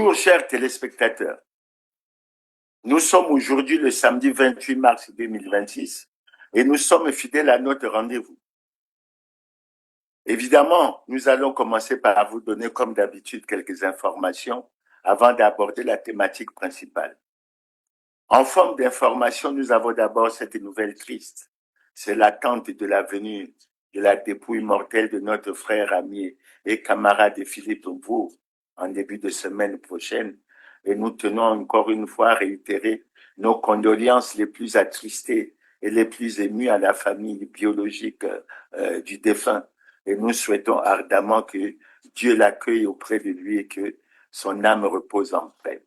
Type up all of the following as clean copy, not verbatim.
Bonjour, chers téléspectateurs. Nous sommes aujourd'hui le samedi 28 mars 2026 et nous sommes fidèles à notre rendez-vous. Évidemment, nous allons commencer par vous donner, comme d'habitude, quelques informations avant d'aborder la thématique principale. En forme d'information, nous avons d'abord cette nouvelle triste. C'est l'attente de la venue de la dépouille mortelle de notre frère, ami et camarade Philippe Mvou en début de semaine prochaine. Et nous tenons encore une fois à réitérer nos condoléances les plus attristées et les plus émues à la famille biologique du défunt. Et nous souhaitons ardemment que Dieu l'accueille auprès de lui et que son âme repose en paix.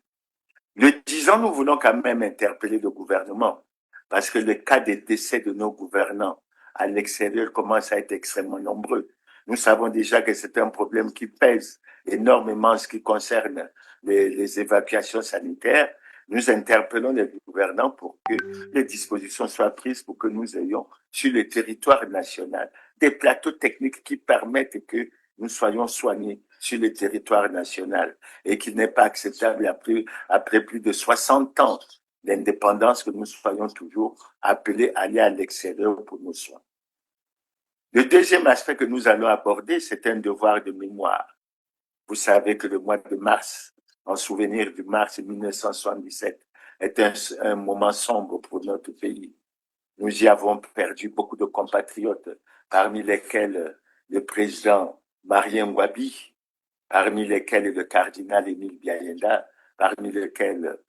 Le 10 ans, nous voulons quand même interpeller le gouvernement parce que le cas des décès de nos gouvernants à l'extérieur commence à être extrêmement nombreux. Nous savons déjà que c'est un problème qui pèse énormément en ce qui concerne les évacuations sanitaires. Nous interpellons les gouvernants pour que les dispositions soient prises pour que nous ayons sur le territoire national des plateaux techniques qui permettent que nous soyons soignés sur le territoire national et qu'il n'est pas acceptable après plus de 60 ans d'indépendance que nous soyons toujours appelés à aller à l'extérieur pour nos soins. Le deuxième aspect que nous allons aborder, c'est un devoir de mémoire. Vous savez que le mois de mars, en souvenir du mars 1977, est un moment sombre pour notre pays. Nous y avons perdu beaucoup de compatriotes, parmi lesquels le président Marien Ngouabi, parmi lesquels le cardinal Émile Biayenda, parmi lesquels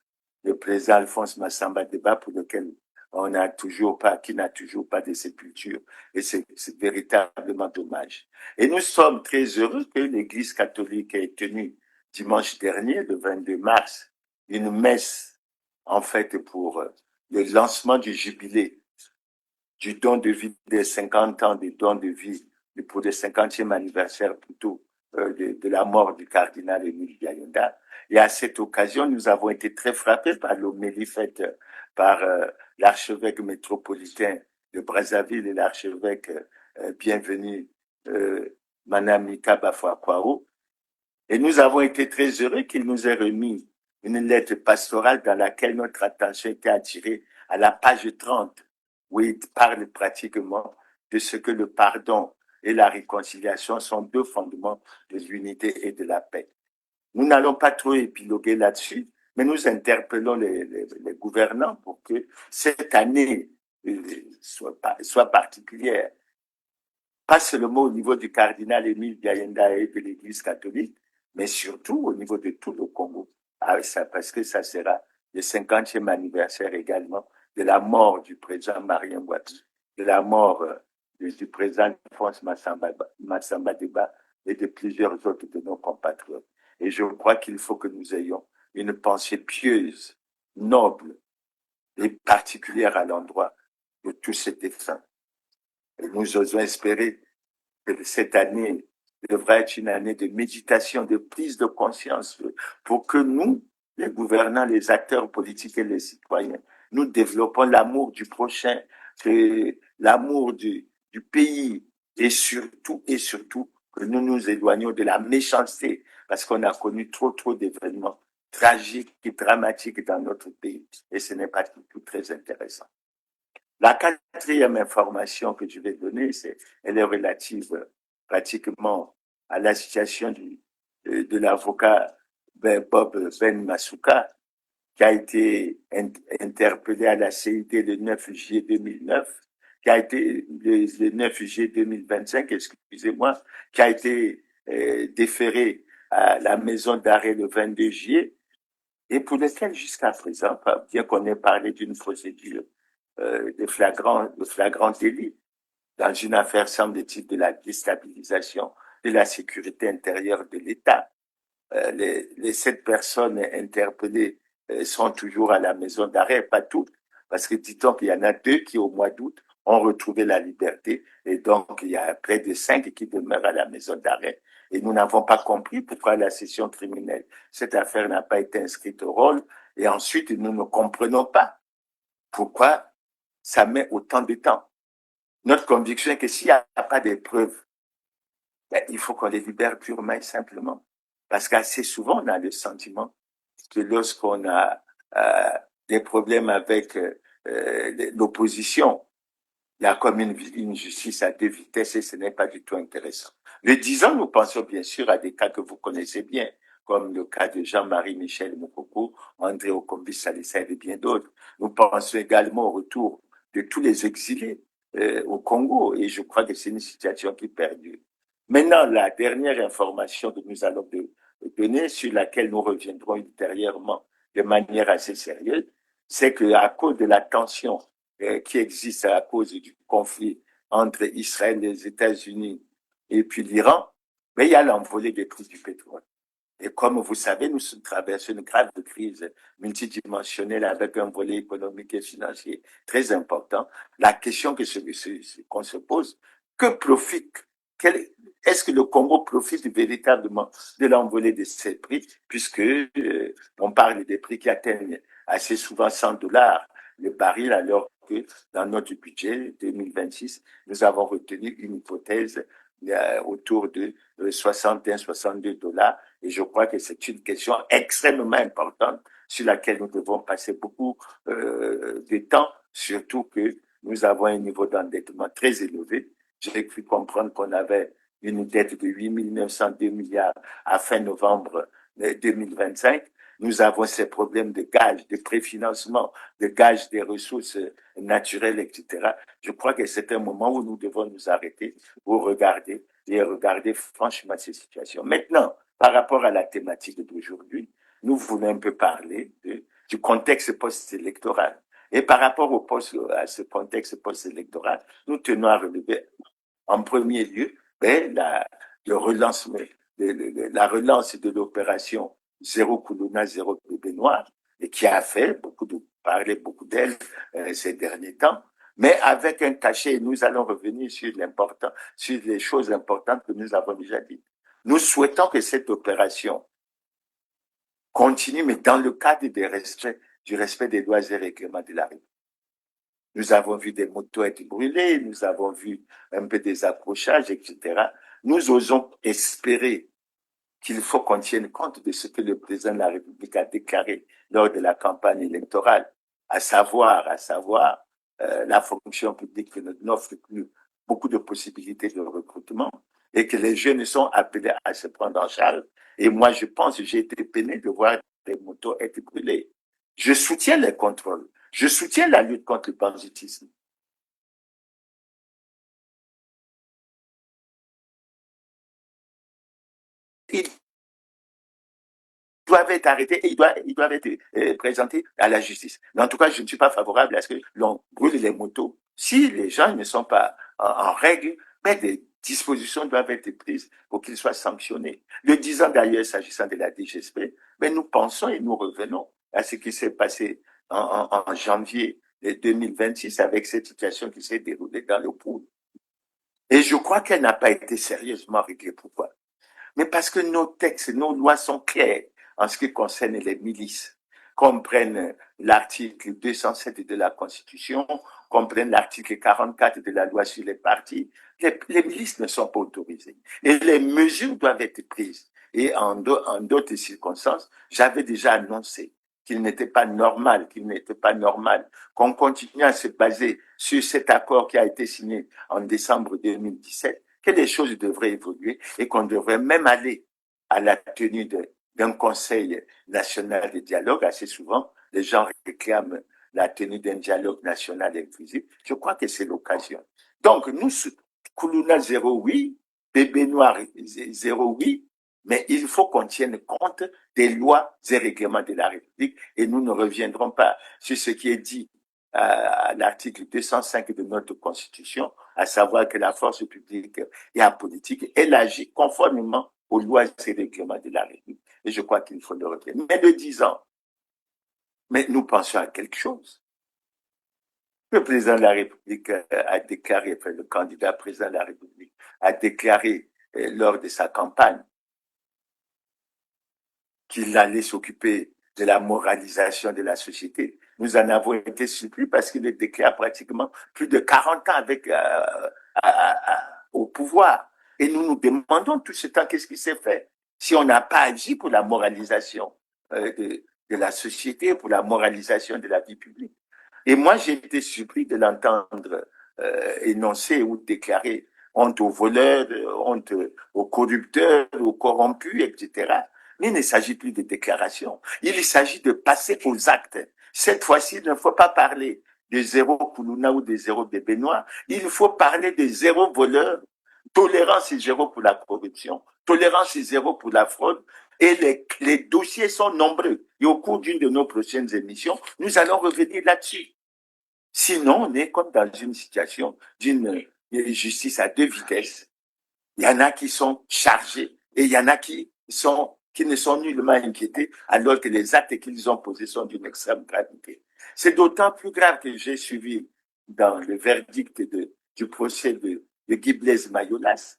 le président Alphonse Massamba Deba, pour lequel on n'a toujours pas, qui n'a toujours pas de sépulture. Et c'est véritablement dommage. Et nous sommes très heureux que l'Église catholique ait tenu dimanche dernier, le 22 mars, une messe, en fait, pour le lancement du jubilé du don de vie des 50 ans, du don de vie pour le 50e anniversaire plutôt de la mort du cardinal Émile Biayenda. Et à cette occasion, nous avons été très frappés par l'homélie faite par l'archevêque métropolitain de Brazzaville et l'archevêque bienvenu Manamika Bafuakwao. Et nous avons été très heureux qu'il nous ait remis une lettre pastorale dans laquelle notre attention était attirée à la page 30, où il parle pratiquement de ce que le pardon et la réconciliation sont deux fondements de l'unité et de la paix. Nous n'allons pas trop épiloguer là-dessus, mais nous interpellons les gouvernants pour que cette année soit particulière. Pas seulement au niveau du cardinal Émile Biayenda et de l'Église catholique, mais surtout au niveau de tout le Congo. Parce que ça sera le 50e anniversaire également de la mort du président Marien Ngouabi, de la mort du président Alphonse Massamba Deba et de plusieurs autres de nos compatriotes. Et je crois qu'il faut que nous ayons une pensée pieuse, noble et particulière à l'endroit de tous ces défunts. Et nous osons espérer que cette année devrait être une année de méditation, de prise de conscience pour que nous, les gouvernants, les acteurs politiques et les citoyens, nous développons l'amour du prochain, l'amour du pays et surtout, que nous nous éloignions de la méchanceté parce qu'on a connu trop d'événements tragiques et dramatiques dans notre pays et ce n'est pas du tout très intéressant. La quatrième information que je vais donner, elle est relative pratiquement à la situation de l'avocat Bob Ben Masuka, qui a été interpellé à la CID le 9 juillet 2009, qui a été le 9 juillet 2025, excusez-moi, qui a été déféré à la maison d'arrêt le 22 juillet, et pour lequel jusqu'à présent, bien qu'on ait parlé d'une procédure de flagrant délit dans une affaire semble-t-il de la déstabilisation de la sécurité intérieure de l'État. Les 7 personnes interpellées sont toujours à la maison d'arrêt, pas toutes, parce que dit-on qu'il y en a 2 qui au mois d'août ont retrouvé la liberté et donc il y a près de 5 qui demeurent à la maison d'arrêt. Et nous n'avons pas compris pourquoi la session criminelle, cette affaire n'a pas été inscrite au rôle et ensuite nous ne comprenons pas pourquoi ça met autant de temps. Notre conviction est que s'il n'y a pas de preuves, il faut qu'on les libère purement et simplement. Parce qu'assez souvent, on a le sentiment que lorsqu'on a des problèmes avec l'opposition, il y a comme une justice à deux vitesses et ce n'est pas du tout intéressant. Le disant, nous pensons bien sûr à des cas que vous connaissez bien, comme le cas de Jean-Marie Michel Moukoko, André Okombi Salissa et bien d'autres. Nous pensons également au retour de tous les exilés au Congo et je crois que c'est une situation qui perdure. Maintenant, la dernière information que nous allons donner, sur laquelle nous reviendrons ultérieurement de manière assez sérieuse, c'est qu'à cause de la tension qui existe à cause du conflit entre Israël, les États-Unis et puis l'Iran, mais il y a l'envolée des prix du pétrole. Et comme vous savez, nous traversons une grave crise multidimensionnelle avec un volet économique et financier très important. La question qu'on se pose, que profite, est-ce que le Congo profite véritablement de l'envolée de ces prix, puisque on parle des prix qui atteignent assez souvent 100 dollars le baril, alors que dans notre budget 2026, nous avons retenu une hypothèse autour de 61-62 dollars. Et je crois que c'est une question extrêmement importante sur laquelle nous devons passer beaucoup de temps, surtout que nous avons un niveau d'endettement très élevé. J'ai cru comprendre qu'on avait une dette de 8 902 milliards à fin novembre 2025. Nous avons ces problèmes de gage, de préfinancement, de gage des ressources naturelles, etc. Je crois que c'est un moment où nous devons nous arrêter pour regarder et regarder franchement ces situations. Maintenant, par rapport à la thématique d'aujourd'hui, nous voulons un peu parler du contexte post-électoral. Et par rapport à ce contexte post-électoral, nous tenons à relever en premier lieu le relancement, la relance de l'opération Zéro Koulouna, Zéro Bébé Noir, et qui a fait parler beaucoup d'elle ces derniers temps, mais avec un cachet, nous allons revenir sur l'important, sur les choses importantes que nous avons déjà dites. Nous souhaitons que cette opération continue, mais dans le cadre du respect des lois et règlements de la République. Nous avons vu des motos être brûlées, nous avons vu un peu des accrochages, etc. Nous osons espérer qu'il faut qu'on tienne compte de ce que le président de la République a déclaré lors de la campagne électorale, à savoir la fonction publique n'offre plus beaucoup de possibilités de recrutement et que les jeunes sont appelés à se prendre en charge. Et moi, je pense, j'ai été peiné de voir des motos être brûlées. Je soutiens les contrôles. Je soutiens la lutte contre le banditisme. Ils doivent être arrêtés et ils doivent être présentés à la justice. Mais en tout cas, je ne suis pas favorable à ce que l'on brûle les motos. Si les gens ne sont pas en règle, ben des dispositions doivent être prises pour qu'ils soient sanctionnés. Le disant d'ailleurs, s'agissant de la DGSP, ben nous pensons et nous revenons à ce qui s'est passé en janvier 2026 avec cette situation qui s'est déroulée dans le pool. Et je crois qu'elle n'a pas été sérieusement réglée. Pourquoi? Mais parce que nos textes, nos lois sont claires en ce qui concerne les milices, comprennent l'article 207 de la Constitution, comprennent l'article 44 de la loi sur les partis. Les milices ne sont pas autorisées. Et les mesures doivent être prises. Et en d'autres circonstances, j'avais déjà annoncé qu'il n'était pas normal qu'on continue à se baser sur cet accord qui a été signé en décembre 2017, que les choses devraient évoluer et qu'on devrait même aller à la tenue d'un conseil national de dialogue. Assez souvent, les gens réclament la tenue d'un dialogue national inclusif. Je crois que c'est l'occasion. Donc, nous, Koulouna 0, oui, Bébé Noir 0, oui, mais il faut qu'on tienne compte des lois et règlements de la République et nous ne reviendrons pas sur ce qui est dit à l'article 205 de notre Constitution, à savoir que la force publique et apolitique, elle agit conformément aux lois et règlements de la République. Et je crois qu'il faut le retenir. Mais le disant, mais nous pensons à quelque chose. Le président de la République a déclaré, enfin, le candidat président de la République a déclaré lors de sa campagne qu'il allait s'occuper de la moralisation de la société. Nous en avons été surpris parce qu'il déclare pratiquement plus de 40 ans avec, au pouvoir. Et nous nous demandons tout ce temps qu'est-ce qui s'est fait. si on n'a pas agi pour la moralisation de la société, pour la moralisation de la vie publique. Et moi, j'ai été surpris de l'entendre énoncer ou déclarer honte aux voleurs, honte aux corrupteurs, aux corrompus, etc. Mais il ne s'agit plus de déclarations. Il s'agit de passer aux actes. Cette fois-ci, il ne faut pas parler de zéro Koulouna ou de zéro bébé noir. Il faut parler de zéro voleur, tolérance et zéro pour la corruption, tolérance et zéro pour la fraude. Et les dossiers sont nombreux. Et au cours d'une de nos prochaines émissions, nous allons revenir là-dessus. Sinon, on est comme dans une situation d'une justice à deux vitesses. Il y en a qui sont chargés et il y en a qui ne sont nullement inquiétés alors que les actes qu'ils ont posés sont d'une extrême gravité. C'est d'autant plus grave que j'ai suivi dans le verdict du procès de Guy Blaise Mayolas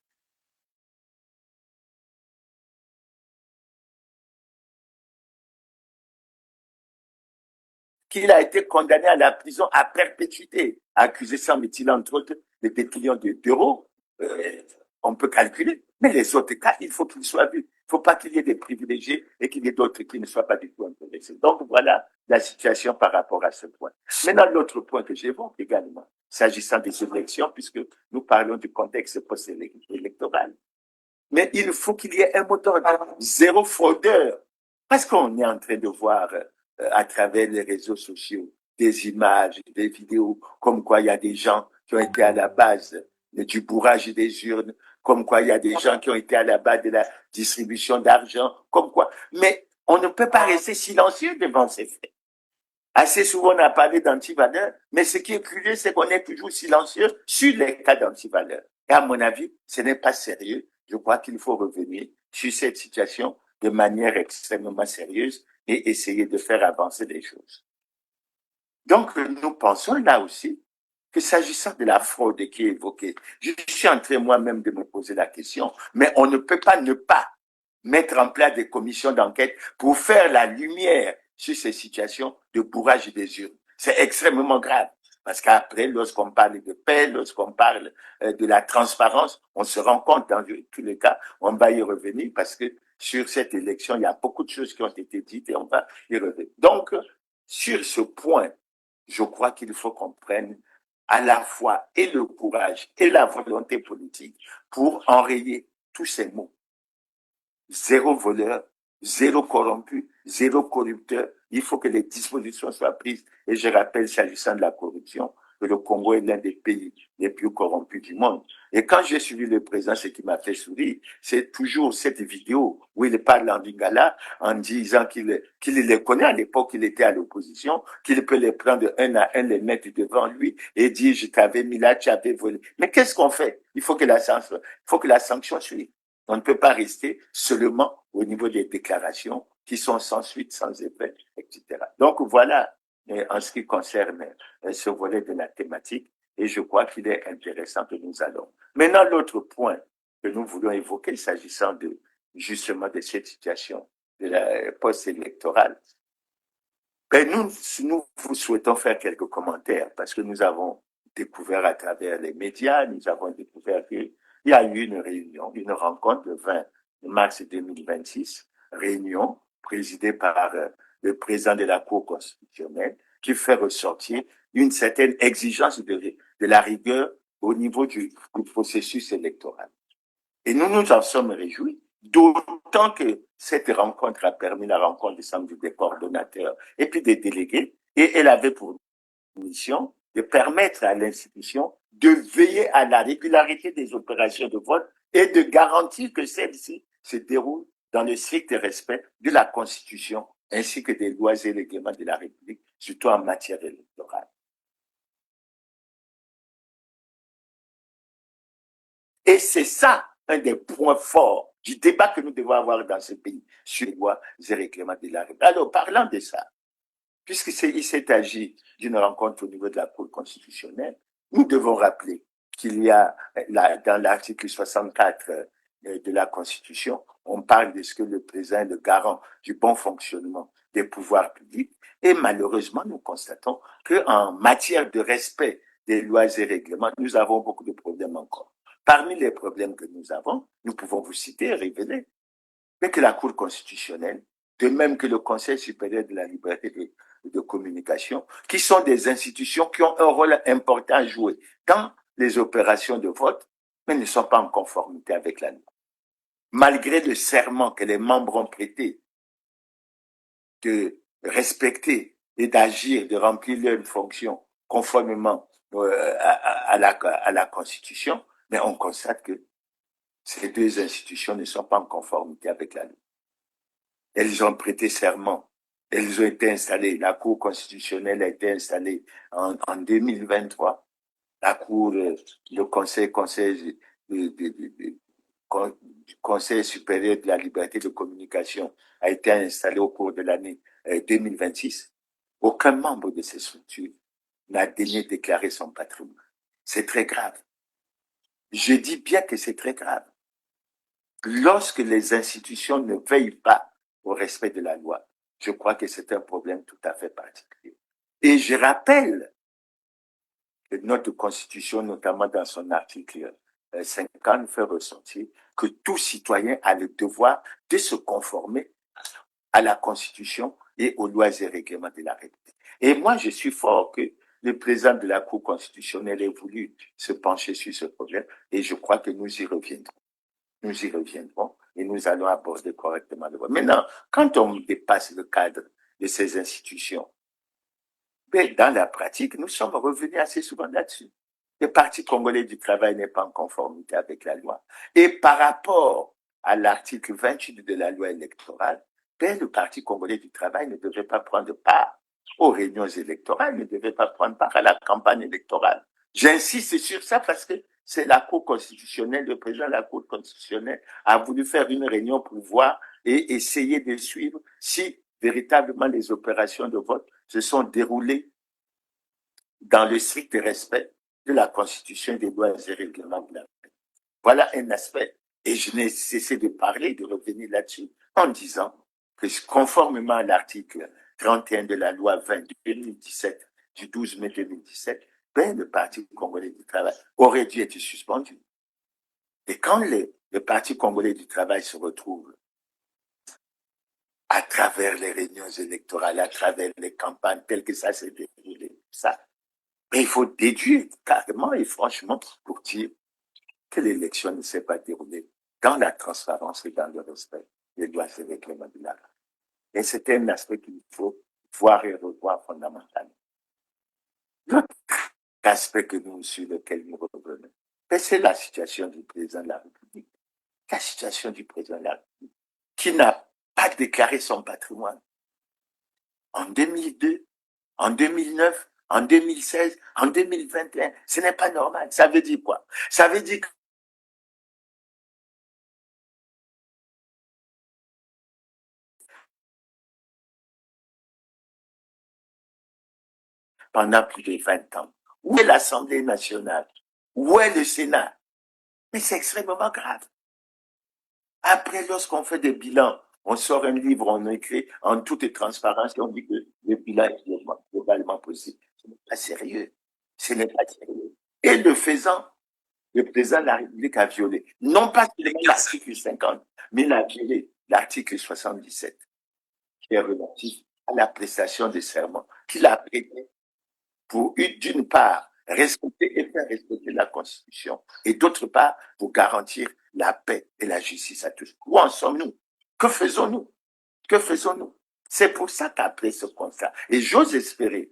qu'il a été condamné à la prison à perpétuité, accusé, semble-t-il, entre autres, de pétillons d'euros. On peut calculer. Mais les autres cas, il faut qu'ils soient vus. Il ne faut pas qu'il y ait des privilégiés et qu'il y ait d'autres qui ne soient pas du tout intéressés. Donc voilà la situation par rapport à ce point. Maintenant, l'autre point que j'évoque également, s'agissant des élections, puisque nous parlons du contexte post-électoral. Mais il faut qu'il y ait un mot d'ordre, zéro fraudeur. Parce qu'on est en train de voir à travers les réseaux sociaux des images, des vidéos, comme quoi il y a des gens qui ont été à la base du bourrage des urnes, comme quoi il y a des gens qui ont été à la base de la distribution d'argent, comme quoi. Mais on ne peut pas rester silencieux devant ces faits. Assez souvent, on a parlé d'antivaleurs, mais ce qui est curieux, c'est qu'on est toujours silencieux sur les cas d'antivaleurs. Et à mon avis, ce n'est pas sérieux. Je crois qu'il faut revenir sur cette situation de manière extrêmement sérieuse et essayer de faire avancer les choses. Donc, nous pensons là aussi que s'agissant de la fraude qui est évoquée, je suis en train moi-même de me poser la question, mais on ne peut pas ne pas mettre en place des commissions d'enquête pour faire la lumière sur ces situations de bourrage des urnes. C'est extrêmement grave. Parce qu'après, lorsqu'on parle de paix, lorsqu'on parle de la transparence, on se rend compte, dans tous les cas, on va y revenir parce que sur cette élection, il y a beaucoup de choses qui ont été dites et on va y revenir. Donc, sur ce point, je crois qu'il faut qu'on prenne à la fois et le courage et la volonté politique pour enrayer tous ces mots. Zéro voleur, zéro corrompu, zéro corrupteur. Il faut que les dispositions soient prises. Et je rappelle, s'agissant de la corruption, que le Congo est l'un des pays les plus corrompus du monde. Et quand j'ai suivi le président, ce qui m'a fait sourire, c'est toujours cette vidéo où il parle en lingala en disant qu'il les connaît à l'époque, il était à l'opposition, qu'il peut les prendre un à un, les mettre devant lui et dire je t'avais mis là, tu avais volé. Mais qu'est-ce qu'on fait? Il faut que la sanction suive. On ne peut pas rester seulement au niveau des déclarations qui sont sans suite, sans effet, etc. Donc voilà en ce qui concerne ce volet de la thématique et je crois qu'il est intéressant que nous allons. Maintenant, l'autre point que nous voulons évoquer s'agissant de justement de cette situation de la post-électorale, ben nous vous souhaitons faire quelques commentaires parce que nous avons découvert à travers les médias, nous avons découvert qu'il y a eu une réunion, une rencontre le 20 mars 2026, réunion présidée par le président de la Cour constitutionnelle qui fait ressortir une certaine exigence de la rigueur au niveau du processus électoral. Et nous nous en sommes réjouis, d'autant que cette rencontre a permis la rencontre des coordonnateurs et puis des délégués, et elle avait pour mission de permettre à l'institution de veiller à la régularité des opérations de vote et de garantir que celles-ci se déroulent dans le strict respect de la Constitution ainsi que des lois et règlements de la République, surtout en matière électorale. Et c'est ça un des points forts du débat que nous devons avoir dans ce pays sur les lois et règlements de la République. Alors, parlant de ça, puisqu'il s'est agi d'une rencontre au niveau de la Cour constitutionnelle, nous devons rappeler qu'il y a dans l'article 64 de la Constitution, on parle de ce que le président est le garant du bon fonctionnement des pouvoirs publics. Et malheureusement, nous constatons qu'en matière de respect des lois et règlements, nous avons beaucoup de problèmes encore. Parmi les problèmes que nous avons, nous pouvons vous citer et révéler. mais que la Cour constitutionnelle, de même que le Conseil supérieur de la liberté de communication, qui sont des institutions qui ont un rôle important à jouer dans les opérations de vote, mais ne sont pas en conformité avec la loi. Malgré le serment que les membres ont prêté de respecter et d'agir, de remplir leurs fonctions conformément à la Constitution, mais on constate que ces deux institutions ne sont pas en conformité avec la loi. Elles ont prêté serment. Elles ont été installées. La Cour constitutionnelle a été installée en 2023. La Cour, le Conseil supérieur de la liberté de communication a été installé au cours de l'année 2026. Aucun membre de ces structures n'a daigné déclarer son patrimoine. C'est très grave. Je dis bien que c'est très grave. Lorsque les institutions ne veillent pas au respect de la loi, je crois que c'est un problème tout à fait particulier. Et je rappelle que notre Constitution, notamment dans son article 50, fait ressentir que tout citoyen a le devoir de se conformer à la Constitution et aux lois et règlements de la République. Et moi, je suis fort que le président de la Cour constitutionnelle ait voulu se pencher sur ce problème et je crois que nous y reviendrons. Nous y reviendrons et nous allons aborder correctement le problème. Maintenant, quand on dépasse le cadre de ces institutions, mais dans la pratique, nous sommes revenus assez souvent là-dessus. Le Parti congolais du travail n'est pas en conformité avec la loi. Et par rapport à l'article 28 de la loi électorale, ben, le Parti congolais du travail ne devait pas prendre part aux réunions électorales, ne devait pas prendre part à la campagne électorale. J'insiste sur ça parce que c'est la Cour constitutionnelle, le président de la Cour constitutionnelle a voulu faire une réunion pour voir et essayer de suivre si véritablement les opérations de vote se sont déroulées dans le strict respect de la Constitution et des lois et règlements de la paix. Voilà un aspect. Et je n'ai cessé de parler, de revenir là-dessus, en disant que conformément à l'article 31 de la loi 20 de 2017, du 12 mai 2017, ben, le Parti congolais du travail aurait dû être suspendu. Et quand le Parti congolais du travail se retrouve à travers les réunions électorales, à travers les campagnes telles que ça s'est déroulé, ça, mais il faut déduire carrément et franchement pour dire que l'élection ne s'est pas déroulée dans la transparence et dans le respect des lois et règlements de l'art. Et c'est un aspect qu'il faut voir et revoir fondamentalement. L'autre aspect sur lequel nous revenons, c'est la situation du président de la République. La situation du président de la République qui n'a pas déclaré son patrimoine en 2002, en 2009, en 2016, en 2021. Ce n'est pas normal. Ça veut dire quoi? Ça veut dire que pendant plus de 20 ans. Où est l'Assemblée nationale? Où est le Sénat? Mais c'est extrêmement grave. Après, lorsqu'on fait des bilans, on sort un livre, on écrit en toute transparence et on dit que le bilan est globalement possible. Ce n'est pas sérieux. Ce n'est pas sérieux. Et le faisant, le président de la République a violé, non pas seulement l'article 50, mais il a violé l'article 77, qui est relatif à la prestation de serment, qu'il a prêté pour, d'une part, respecter et faire respecter la Constitution, et d'autre part, pour garantir la paix et la justice à tous. Où en sommes-nous? Que faisons-nous? Que faisons-nous? C'est pour ça qu'après ce constat, et j'ose espérer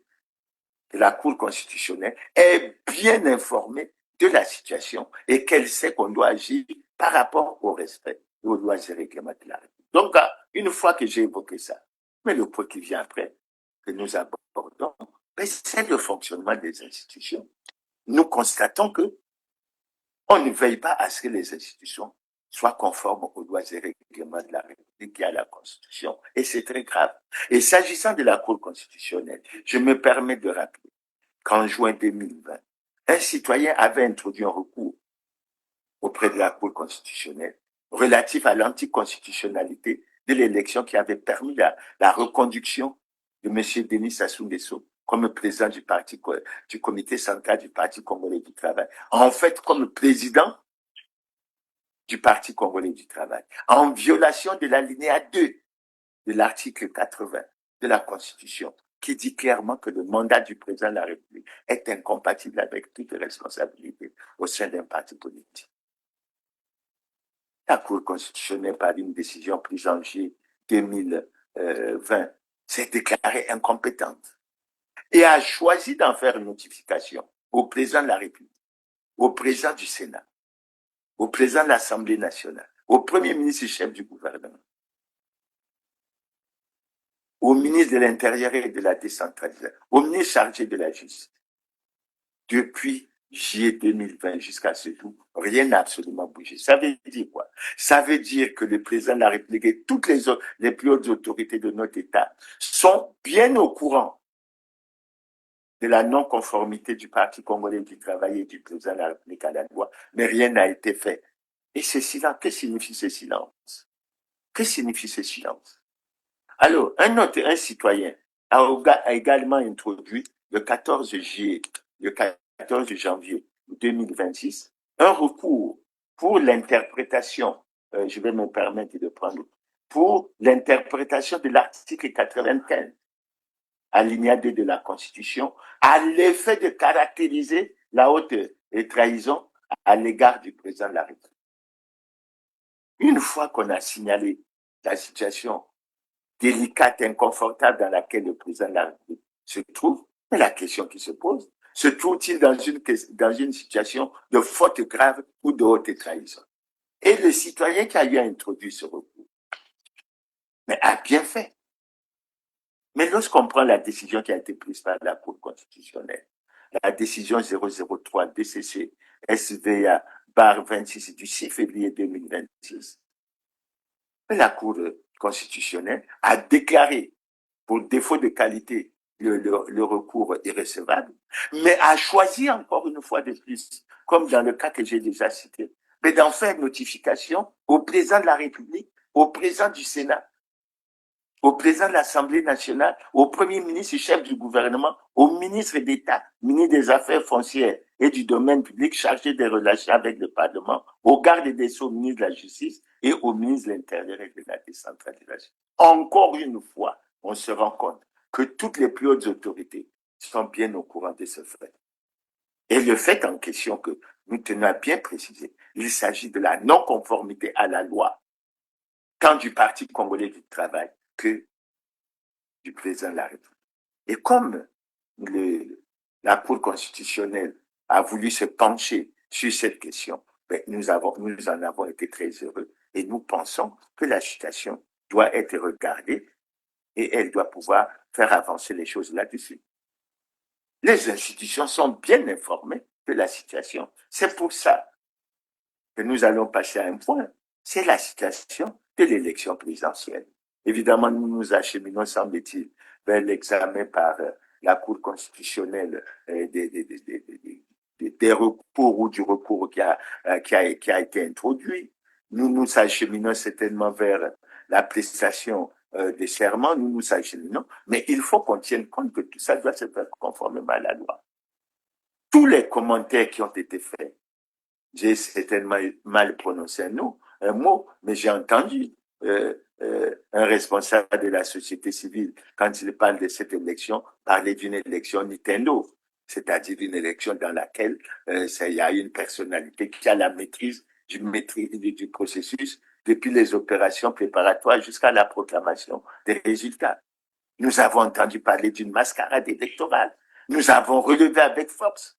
que la Cour constitutionnelle est bien informée de la situation et qu'elle sait qu'on doit agir par rapport au respect aux lois et règlements de la République. Donc, une fois que j'ai évoqué ça, mais le point qui vient après, que nous abordons, c'est le fonctionnement des institutions. Nous constatons que on ne veille pas à ce que les institutions soient conformes aux lois et règlements de la République et à la Constitution. Et c'est très grave. Et s'agissant de la Cour constitutionnelle, je me permets de rappeler qu'en juin 2020, un citoyen avait introduit un recours auprès de la Cour constitutionnelle relatif à l'anticonstitutionnalité de l'élection qui avait permis la reconduction de M. Denis Sassou Nguesso comme président du comité central du Parti congolais du travail. En fait, comme président du Parti congolais du travail, en violation de l'alinéa 2 de l'article 80 de la Constitution, qui dit clairement que le mandat du président de la République est incompatible avec toute responsabilité au sein d'un parti politique. La Cour constitutionnelle, par une décision prise en juillet 2020, s'est déclarée incompétente et a choisi d'en faire une notification au président de la République, au président du Sénat, au président de l'Assemblée nationale, au premier ministre et chef du gouvernement, au ministre de l'Intérieur et de la décentralisation, au ministre chargé de la justice. Depuis juillet 2020 jusqu'à ce jour, rien n'a absolument bougé. Ça veut dire quoi? Ça veut dire que le président de la République et toutes les plus hautes autorités de notre État sont bien au courant de la non-conformité du Parti congolais du travail et du président de la République à la loi, mais rien n'a été fait. Et ce silence, que signifie ce silence? Que signifie ce silence? Alors, un citoyen a également introduit le 14 juillet, le 14 janvier 2026, un recours pour l'interprétation, je vais me permettre de prendre, pour l'interprétation de l'article 95, alinéa 2 de la Constitution, à l'effet de caractériser la haute trahison à l'égard du président de la République. Une fois qu'on a signalé la situation délicate, inconfortable dans laquelle le président de la République se trouve, mais la question qui se pose, se trouve-t-il dans une situation de faute grave ou de haute trahison? Et le citoyen qui a eu introduit ce recours, mais a bien fait. Mais lorsqu'on prend la décision qui a été prise par la Cour constitutionnelle, la décision 003 DCC SVA bar 26 du 6 février 2026, la Cour constitutionnelle a déclaré pour défaut de qualité le recours irrecevable, mais a choisi encore une fois de plus, comme dans le cas que j'ai déjà cité, mais d'en faire notification au président de la République, au président du Sénat, au président de l'Assemblée nationale, au premier ministre et chef du gouvernement, au ministre d'État, ministre des Affaires foncières et du domaine public chargé des relations avec le Parlement, au garde des Sceaux, ministre de la Justice et au ministre de l'Intérieur et de la décentralisation. Encore une fois, on se rend compte que toutes les plus hautes autorités sont bien au courant de ce fait. Et le fait en question que nous tenons à bien préciser, il s'agit de la non-conformité à la loi, tant du Parti congolais du travail que du président de la République. Et comme la Cour constitutionnelle a voulu se pencher sur cette question, ben, nous en avons été très heureux et nous pensons que la situation doit être regardée et elle doit pouvoir faire avancer les choses là-dessus. Les institutions sont bien informées de la situation. C'est pour ça que nous allons passer à un point. C'est la situation de l'élection présidentielle. Évidemment, nous nous acheminons, semble-t-il, vers l'examen par la Cour constitutionnelle des recours ou du recours qui a été introduit. Nous nous acheminons certainement vers la prestation des serments, nous nous acheminons, mais il faut qu'on tienne compte que tout ça doit se faire conformément à la loi. Tous les commentaires qui ont été faits, j'ai certainement mal prononcé un mot, mais j'ai entendu un responsable de la société civile, quand il parle de cette élection, parler d'une élection Nintendo, c'est-à-dire une élection dans laquelle il y a une personnalité qui a la maîtrise du processus depuis les opérations préparatoires jusqu'à la proclamation des résultats. Nous avons entendu parler d'une mascarade électorale. Nous avons relevé avec force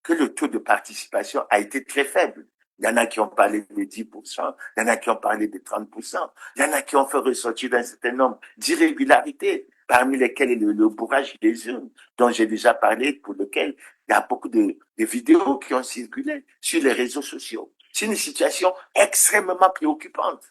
que le taux de participation a été très faible. Il y en a qui ont parlé de 10%, il y en a qui ont parlé de 30%, il y en a qui ont fait ressortir un certain nombre d'irrégularités, parmi lesquelles le bourrage des urnes, dont j'ai déjà parlé, pour lequel il y a beaucoup de vidéos qui ont circulé sur les réseaux sociaux. C'est une situation extrêmement préoccupante.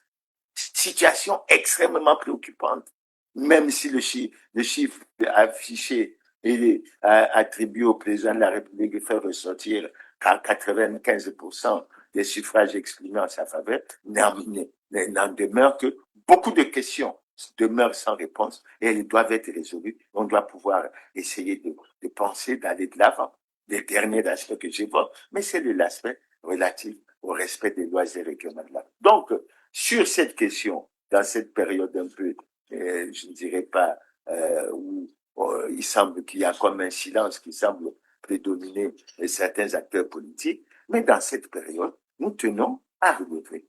Situation extrêmement préoccupante. Même si le chiffre affiché et attribué au président de la République fait ressortir qu'à 95% des suffrages exprimés en sa faveur, n'en demeure que beaucoup de questions demeurent sans réponse et elles doivent être résolues. On doit pouvoir essayer de penser, d'aller de l'avant. Le dernier aspect que j'évoque, mais c'est l'aspect relatif au respect des lois et règlements de l'art. Donc, sur cette question, dans cette période un peu, je ne dirais pas, où il semble qu'il y a comme un silence qui semble prédominer certains acteurs politiques, mais dans cette période, nous tenons à relever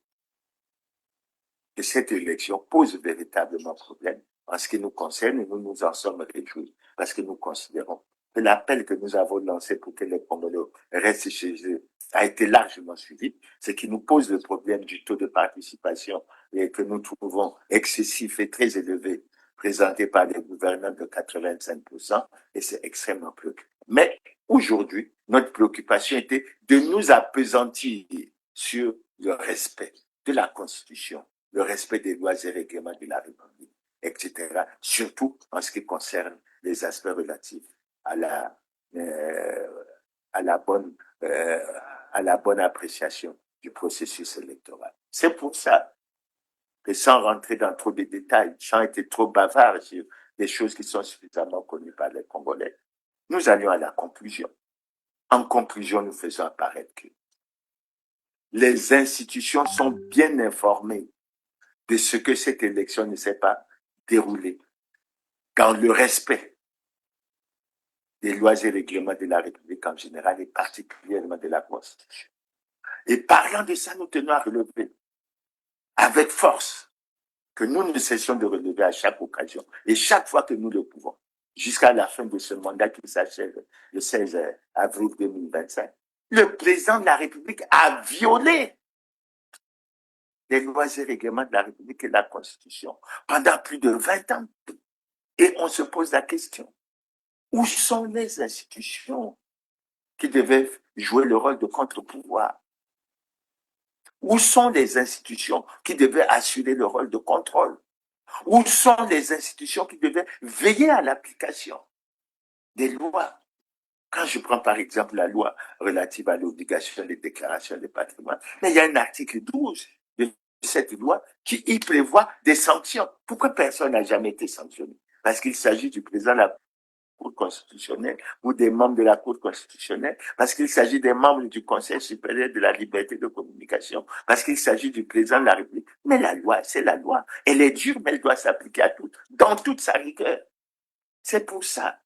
que cette élection pose véritablement problème. En ce qui nous concerne, nous nous en sommes réjouis parce que nous considérons que l'appel que nous avons lancé pour que les Congolais restent chez eux a été largement suivi, ce qui nous pose le problème du taux de participation et que nous trouvons excessif et très élevé, présenté par les gouvernants de 85%, et c'est extrêmement préoccupant. Mais aujourd'hui, notre préoccupation était de nous appesantir sur le respect de la Constitution, le respect des lois et règlements de la République, etc., surtout en ce qui concerne les aspects relatifs à la, euh, à la bonne, euh, à la bonne appréciation du processus électoral. C'est pour ça que sans rentrer dans trop de détails, sans être trop bavard sur des choses qui sont suffisamment connues par les Congolais, nous allions à la conclusion. En conclusion, nous faisons apparaître que les institutions sont bien informées de ce que cette élection ne s'est pas déroulée dans le respect des lois et règlements de la République en général et particulièrement de la Constitution. Et parlant de ça, nous tenons à relever avec force que nous ne cessons de relever à chaque occasion et chaque fois que nous le pouvons, jusqu'à la fin de ce mandat qui s'achève le 16 avril 2025. Le président de la République a violé les lois et règlements de la République et la Constitution pendant plus de 20 ans. Et on se pose la question, où sont les institutions qui devaient jouer le rôle de contre-pouvoir? Où sont les institutions qui devaient assurer le rôle de contrôle? Où sont les institutions qui devaient veiller à l'application des lois? Quand je prends par exemple la loi relative à l'obligation de déclaration de patrimoine, mais il y a un article 12 de cette loi qui y prévoit des sanctions. Pourquoi personne n'a jamais été sanctionné? Parce qu'il s'agit du président de la Cour constitutionnelle ou des membres de la Cour constitutionnelle, parce qu'il s'agit des membres du Conseil supérieur de la liberté de communication, parce qu'il s'agit du président de la République. Mais la loi, c'est la loi. Elle est dure, mais elle doit s'appliquer à toutes, dans toute sa rigueur. C'est pour ça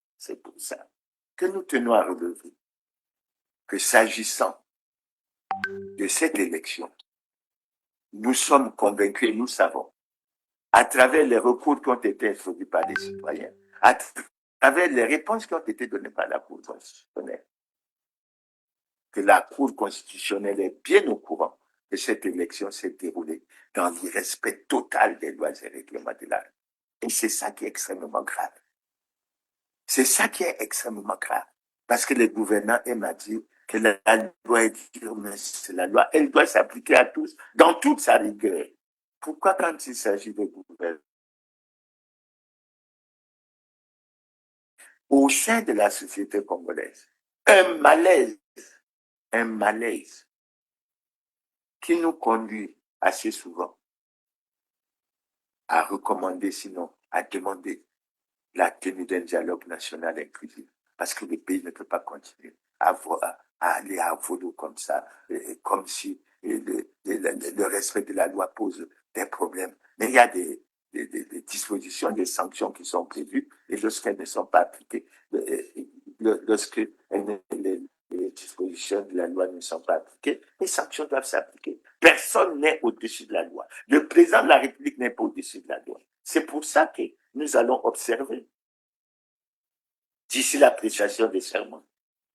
que nous tenons à relever que s'agissant de cette élection, nous sommes convaincus et nous savons, à travers les recours qui ont été introduits par les citoyens, à travers les réponses qui ont été données par la Cour constitutionnelle, que la Cour constitutionnelle est bien au courant que cette élection s'est déroulée dans l'irrespect total des lois et règlements de l'art. Et c'est ça qui est extrêmement grave. C'est ça qui est extrêmement grave. Parce que les gouvernants aiment à dire que la loi est dure, mais c'est la loi. Elle doit s'appliquer à tous, dans toute sa rigueur. Pourquoi quand il s'agit de gouvernants, au sein de la société congolaise, un malaise qui nous conduit assez souvent à recommander, sinon à demander la tenue d'un dialogue national inclusif, parce que le pays ne peut pas continuer à aller à volo comme ça, comme si le respect de la loi pose des problèmes. Mais il y a des dispositions, des sanctions qui sont prévues, et lorsqu'elles ne sont pas appliquées, lorsque les dispositions de la loi ne sont pas appliquées, les sanctions doivent s'appliquer. Personne n'est au-dessus de la loi. Le président de la République n'est pas au-dessus de la loi. C'est pour ça que nous allons observer, d'ici l'appréciation des serments,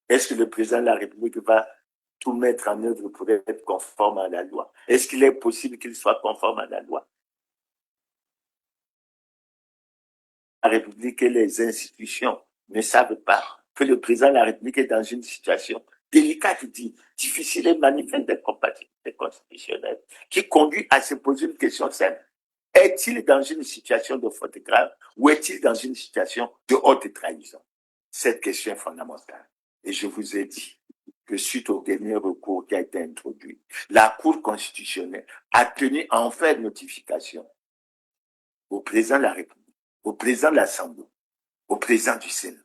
est-ce que le président de la République va tout mettre en œuvre pour être conforme à la loi? Est-ce qu'il est possible qu'il soit conforme à la loi? La République et les institutions ne savent pas que le président de la République est dans une situation délicate, difficile et manifeste d'incompatibilité constitutionnelle, qui conduit à se poser une question simple. Est-il dans une situation de faute grave ou est-il dans une situation de haute trahison? Cette question est fondamentale. Et je vous ai dit que suite au dernier recours qui a été introduit, la Cour constitutionnelle a tenu à en faire notification au président de la République, au président de l'Assemblée, au président du Sénat.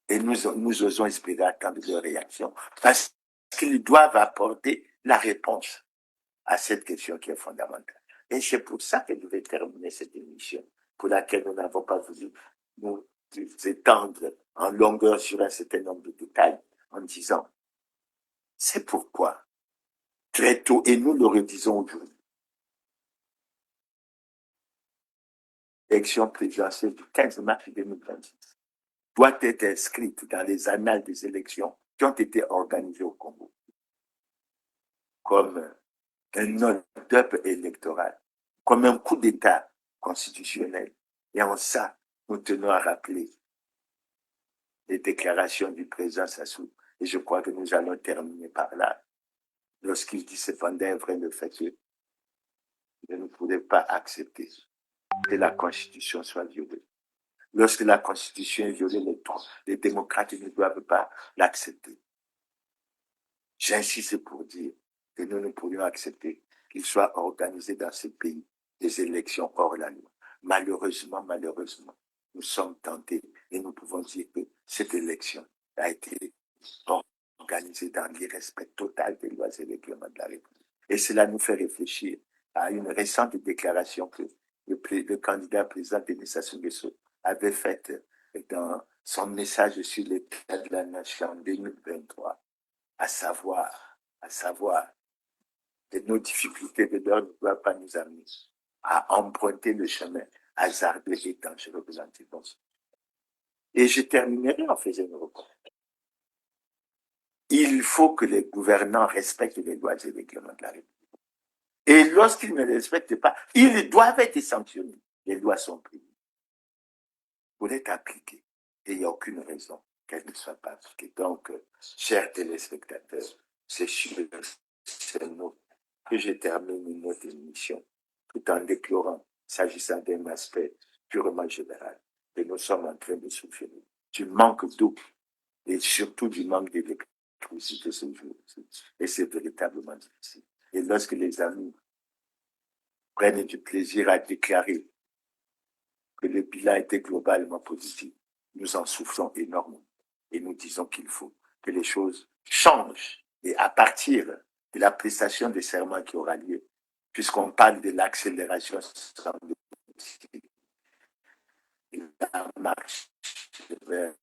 Et nous osons espérer attendre leur réaction parce qu'ils doivent apporter la réponse à cette question qui est fondamentale. Et c'est pour ça que je vais terminer cette émission, pour laquelle nous n'avons pas voulu nous étendre en longueur sur un certain nombre de détails, en disant, c'est pourquoi, très tôt, et nous le redisons aujourd'hui, l'élection présidentielle du 15 mars 2026 doit être inscrite dans les annales des élections qui ont été organisées au Congo comme un hold-up électoral, comme un coup d'État constitutionnel. Et en ça, nous tenons à rappeler les déclarations du président Sassou. Et je crois que nous allons terminer par là. Lorsqu'il dit cependant vrai le fait que je ne pourrais pas accepter que la Constitution soit violée. Lorsque la Constitution est violée, les démocrates ne doivent pas l'accepter. J'insiste pour dire que nous ne pourrions accepter qu'il soit organisé dans ce pays des élections hors la loi. Malheureusement, nous sommes tentés et nous pouvons dire que cette élection a été organisée dans l'irrespect total des lois et règlements de la République. Et cela nous fait réfléchir à une récente déclaration que le candidat président Denis Sassou Nguesso avait faite dans son message sur l'état de la nation en 2023, à savoir que nos difficultés de l'heure ne doivent pas nous amener à emprunter le chemin hasardeux et dangereux de l'anticonstitution. Et je terminerai en faisant une recommandation. Il faut que les gouvernants respectent les lois et règlements de la République. Et lorsqu'ils ne les respectent pas, ils doivent être sanctionnés. Les lois sont prises pour être appliquées. Et il n'y a aucune raison qu'elles ne soient pas appliquées. Donc, chers téléspectateurs, c'est sur ces mots que je termine notre émission, tout en déplorant, s'agissant d'un aspect purement général, que nous sommes en train de souffrir du manque d'eau et surtout du manque d'électricité ce jour-ci. Et c'est véritablement difficile. Et lorsque les amis prennent du plaisir à déclarer que le bilan était globalement positif, nous en souffrons énormément. Et nous disons qu'il faut que les choses changent. Et à partir de la prestation des serments qui aura lieu, puisqu'on parle de l'accélération de la marche vers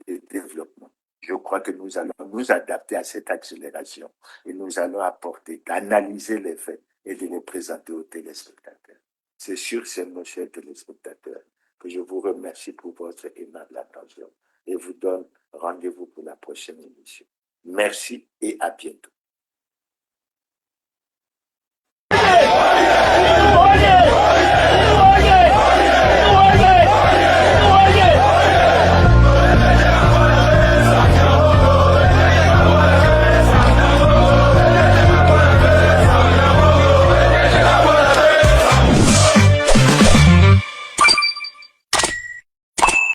le développement. Je crois que nous allons nous adapter à cette accélération et nous allons apporter, d'analyser les faits et de les présenter aux téléspectateurs. C'est sur ces mots, chers téléspectateurs, que je vous remercie pour votre aimable attention et vous donne rendez-vous pour la prochaine émission. Merci et à bientôt.